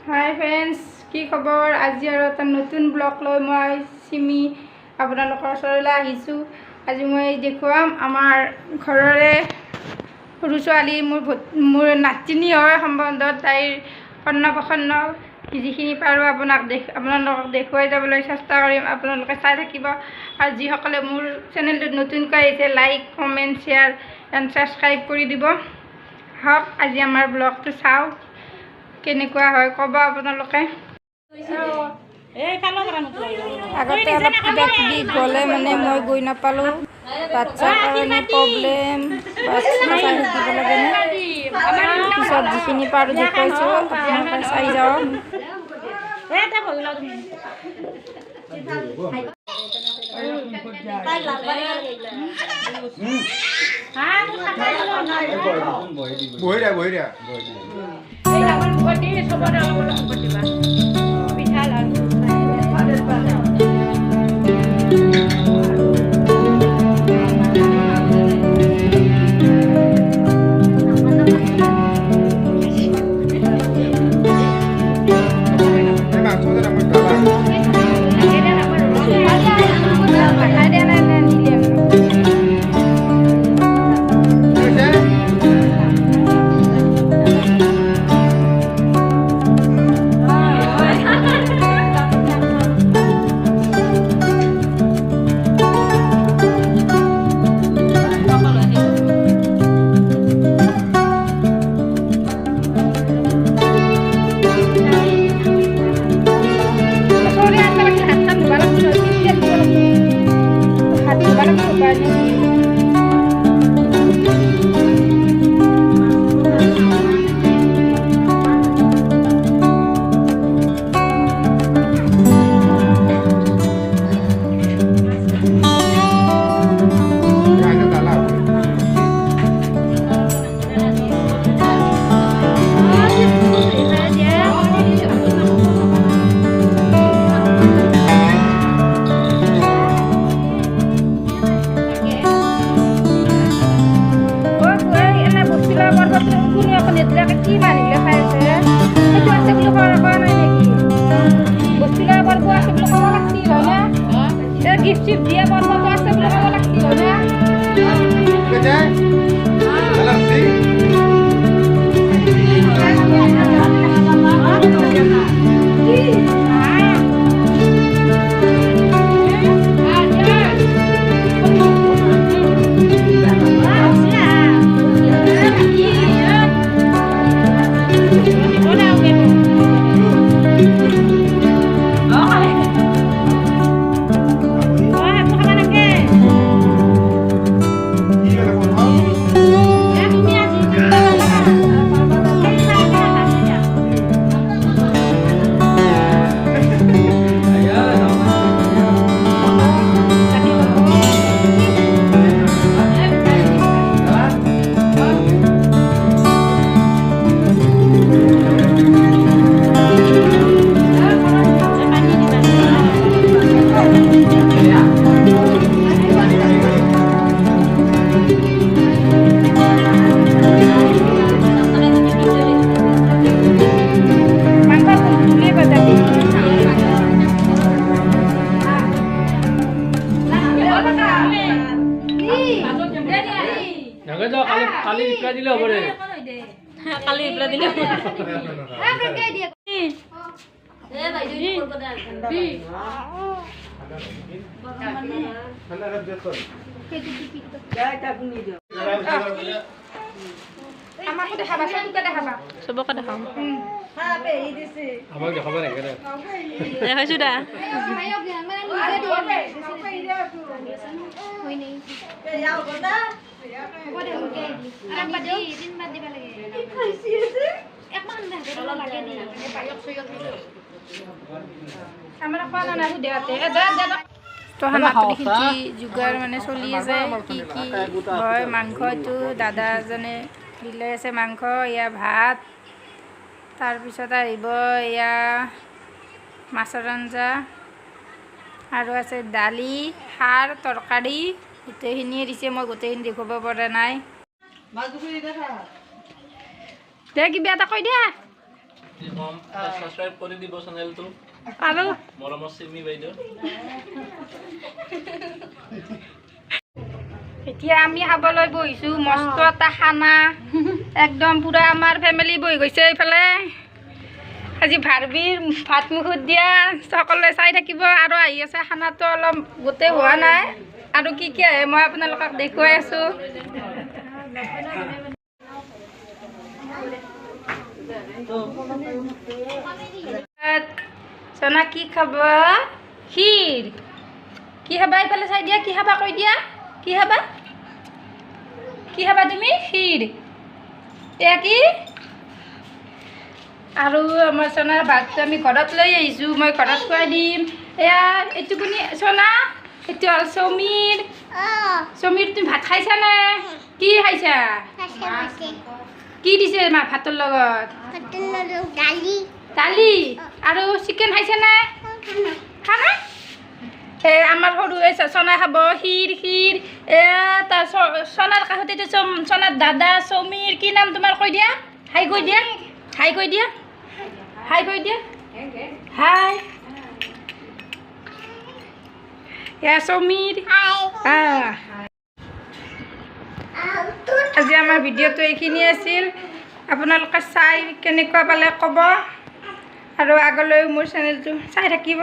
হাই friends, কি খবৰ? আজি আৰু এটা নতুন ব্লগ লৈ মই চিমি আপোনালোকৰ ওচৰলৈ আহিছোঁ। আজি মই দেখুৱাম আমাৰ ঘৰৰে সৰু ছোৱালী, মোৰ নাতিনী হয় সম্বন্ধত, তাইৰ অন্নপ্ৰসন্ন। যিখিনি পাৰোঁ আপোনালোকক দেখুৱাই যাবলৈ চেষ্টা কৰিম। আপোনালোকে চাই থাকিব আৰু যিসকলে মোৰ চেনেলটোত নতুনকৈ আহিছে like, comment, share and subscribe কৰি দিব। হওক, আজি আমাৰ ব্লগটো চাওক, কেনেকুৱা হয় ক'ব আপোনালোকে। আগতে অলপ কিবা কিবি গ'লে মানে মই গৈ নাপালোঁ, বাচ্ছাৰ কাৰণে প্ৰব্লেম, বাচ্ছা চাই থাকিব লাগে নে। পিছত যিখিনি পাৰোঁ দেখুৱাইছোঁ, আপোনালোকে চাই যাওক। চবকে দেখাম আমাক দেখাব লাগে দেখাইছো দা যোগাৰ মানে চলি আছে। কি কি হয়, মাংসটো দাদা এজনে বিলাই আছে, মাংস, এয়া ভাত, তাৰপিছত আহিব এয়া মাছৰ আঞ্জা, আৰু আছে দালি, খাৰ, তৰকাৰী, গোটেইখিনিয়ে দিছে। মই গোটেইখিনি দেখুৱাব পৰা নাই। দে কিবা এটা কৈ দিয়া। সাবস্ক্ৰাইব কৰি দিব চেনেলটো আৰু মৰমৰ চিমি বাইদেউ এতিয়া আমি খাবলৈ বহিছোঁ মস্ত এটা খানা একদম পুৰা আমাৰ ফেমিলি বহি গৈছে এইফালে আজি ভাৰবিৰ ভাত মুখত দিয়া সকলোৱে চাই থাকিব আৰু আহি আছে খানাটো অলপ গোটেই হোৱা নাই আৰু কি কি আহে মই আপোনালোকক দেখুৱাই আছোঁ সোনা কি খাব ক্ষীৰ কি খাবা এইফালে চাই দিয়া কি খাবা কৈ দিয়া কি খাবা তুমি ক্ষীৰ এয়া কি আৰু আমাৰ সোনাৰ ভাতটো আমি ঘৰত লৈ আহিছোঁ মই ঘৰত খুৱাই দিম এয়া এইটো কোনি সোনা এইটো হ'ল সমীৰ তুমি ভাত খাইছানে কি খাইছা কি দিছে মা ভাতৰ লগত দালি আৰু চিকেন খাইছানে খানা আমাৰ সৰু সোনাই খাব ক্ষীৰ তাৰ সোনাৰ কাষতে সোনাৰ দাদা সমীৰ কি নাম তোমাৰ কৈ দিয়া হাই কৈ দিয়া হাই এয়া সমীৰ আজি আমাৰ ভিডিঅ'টো এইখিনি আছিল আপোনালোকে চাই কেনেকুৱা পালে ক'ব আৰু আগলৈ মোৰ চেনেলটো চাই থাকিব